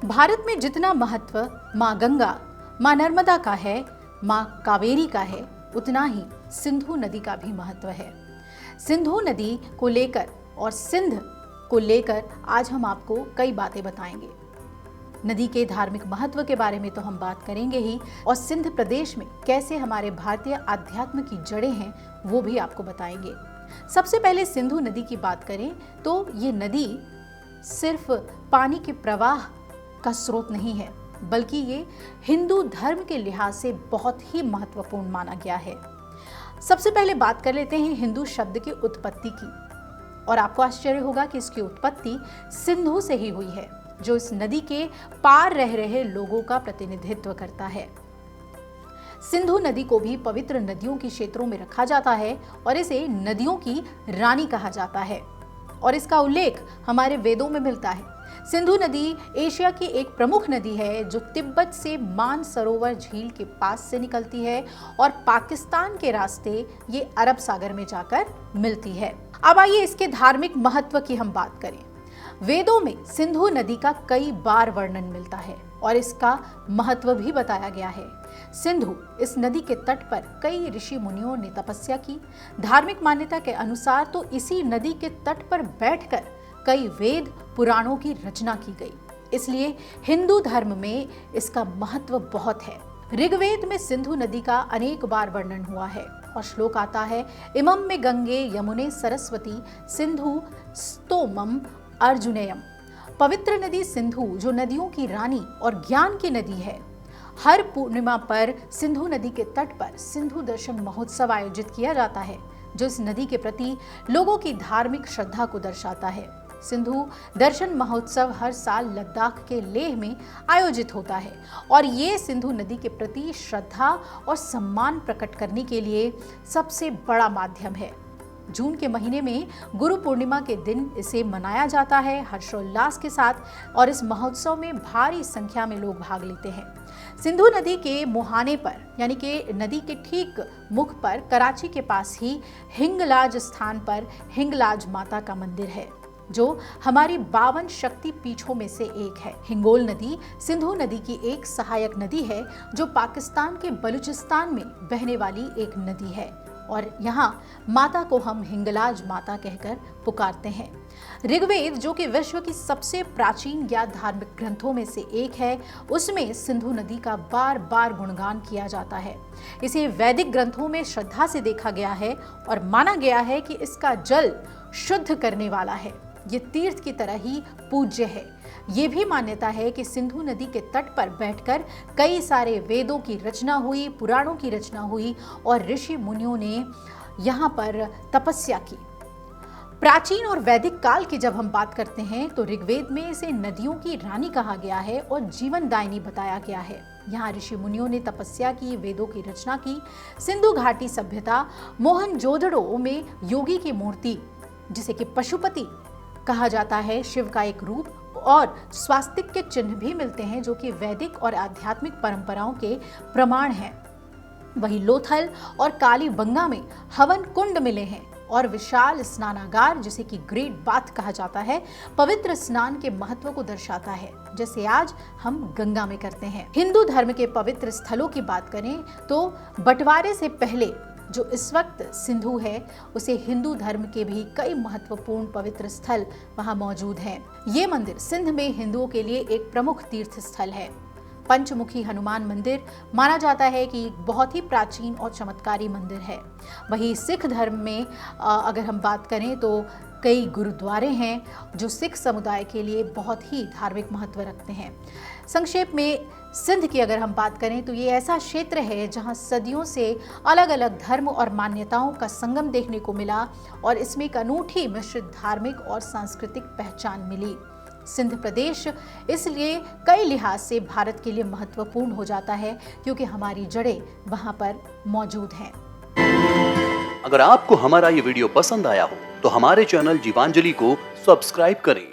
भारत में जितना महत्व माँ गंगा, माँ नर्मदा का है, माँ कावेरी का है, उतना ही सिंधु नदी का भी महत्व है। सिंधु नदी को लेकर और सिंध को लेकर आज हम आपको कई बातें बताएंगे। नदी के धार्मिक महत्व के बारे में तो हम बात करेंगे ही, और सिंध प्रदेश में कैसे हमारे भारतीय अध्यात्म की जड़ें हैं वो भी आपको बताएंगे। सबसे पहले सिंधु नदी की बात करें तो ये नदी सिर्फ पानी के प्रवाह का स्रोत नहीं है, बल्कि ये हिंदू धर्म के लिहाज से बहुत ही महत्वपूर्ण माना गया है। सबसे पहले बात कर लेते हैं हिंदू शब्द की उत्पत्ति की, और आपको आश्चर्य होगा कि इसकी उत्पत्ति सिंधु से ही हुई है, जो इस नदी के पार रह रहे लोगों का प्रतिनिधित्व करता है। सिंधु नदी को भी पवित्र नदियों के क्षेत्रों में रखा जाता है और इसे नदियों की रानी कहा जाता है, और इसका उल्लेख हमारे वेदों में मिलता है। सिंधु नदी एशिया की एक प्रमुख नदी है जो तिब्बत से मानसरोवर झील के पास से निकलती है और पाकिस्तान के रास्ते ये अरब सागर में जाकर मिलती है। अब आइए इसके धार्मिक महत्व की हम बात करें। वेदों में सिंधु नदी का कई बार वर्णन मिलता है और इसका महत्व भी बताया गया है। सिंधु इस नदी के तट पर कई ऋषि मुनियों ने तपस्या की। धार्मिक मान्यता के अनुसार तो इसी नदी के तट पर बैठकर कई वेद पुराणों की रचना की गई, इसलिए हिंदू धर्म में इसका महत्व बहुत है। ऋग्वेद में सिंधु नदी का अनेक बार वर्णन हुआ है और श्लोक आता है, इमं में गंगे यमुने सरस्वती सिंधु स्तोमम अर्जुनेयम। पवित्र नदी सिंधु जो नदियों की रानी और ज्ञान की नदी है, हर पूर्णिमा पर सिंधु नदी के तट पर सिंधु दर्शन महोत्सव आयोजित किया जाता है, जो इस नदी के प्रति लोगों की धार्मिक श्रद्धा को दर्शाता है। सिंधु दर्शन महोत्सव हर साल लद्दाख के लेह में आयोजित होता है और ये सिंधु नदी के प्रति श्रद्धा और सम्मान प्रकट करने के लिए सबसे बड़ा माध्यम है। जून के महीने में गुरु पूर्णिमा के दिन इसे मनाया जाता है हर्षोल्लास के साथ, और इस महोत्सव में भारी संख्या में लोग भाग लेते हैं। सिंधु नदी के मुहाने पर यानी कि नदी के ठीक मुख पर कराची के पास ही हिंगलाज स्थान पर हिंगलाज माता का मंदिर है, जो हमारी 52 शक्ति पीठों में से एक है। हिंगोल नदी सिंधु नदी की एक सहायक नदी है जो पाकिस्तान के बलूचिस्तान में बहने वाली एक नदी है, और यहाँ माता को हम हिंगलाज माता कहकर पुकारते हैं। ऋग्वेद जो कि विश्व की सबसे प्राचीन या धार्मिक ग्रंथों में से एक है, उसमें सिंधु नदी का बार बार गुणगान किया जाता है। इसे वैदिक ग्रंथों में श्रद्धा से देखा गया है और माना गया है कि इसका जल शुद्ध करने वाला है। ये तीर्थ की तरह ही पूज्य है। ये भी मान्यता है कि सिंधु नदी के तट पर बैठकर कई सारे वेदों की रचना हुई, पुराणों की रचना हुई और ऋषि मुनियों ने यहाँ पर तपस्या की। प्राचीन और वैदिक काल की जब हम बात करते हैं तो ऋग्वेद में इसे नदियों की रानी कहा गया है और जीवनदायिनी बताया गया है। यहाँ ऋषि मुनियों ने तपस्या की, वेदों की रचना की। सिंधु घाटी सभ्यता मोहनजोदड़ो में योगी की मूर्ति, जिसे कि पशुपति कहा जाता है, शिव का एक रूप, और स्वास्तिक के चिन्ह भी मिलते हैं जो कि वैदिक और आध्यात्मिक परंपराओं के प्रमाण हैं। वहीं लोथल और कालीबंगा में हवन कुंड मिले हैं और विशाल स्नानागार, जिसे कि ग्रेट बाथ कहा जाता है, पवित्र स्नान के महत्व को दर्शाता है, जैसे आज हम गंगा में करते हैं। हिंदू धर्म के पवित्र स्थलों की बात करें तो बंटवारे से पहले जो इस वक्त सिंधु है, उसे हिंदू धर्म के भी कई महत्वपूर्ण पवित्र स्थल वहां मौजूद हैं। ये मंदिर सिंध में हिंदुओं के लिए एक प्रमुख तीर्थ स्थल है। पंचमुखी हनुमान मंदिर माना जाता है कि एक बहुत ही प्राचीन और चमत्कारी मंदिर है। वहीं सिख धर्म में अगर हम बात करें तो कई गुरुद्वारे हैं जो सिख समुदाय के लिए बहुत ही धार्मिक महत्व रखते हैं। संक्षेप में सिंध की अगर हम बात करें तो ये ऐसा क्षेत्र है जहां सदियों से अलग अलग धर्म और मान्यताओं का संगम देखने को मिला और इसमें एक अनूठी मिश्रित धार्मिक और सांस्कृतिक पहचान मिली। सिंध प्रदेश इसलिए कई लिहाज से भारत के लिए महत्वपूर्ण हो जाता है क्योंकि हमारी जड़ें वहां पर मौजूद हैं। अगर आपको हमारा ये वीडियो पसंद आया हो तो हमारे चैनल जीवांजलि को सब्सक्राइब करें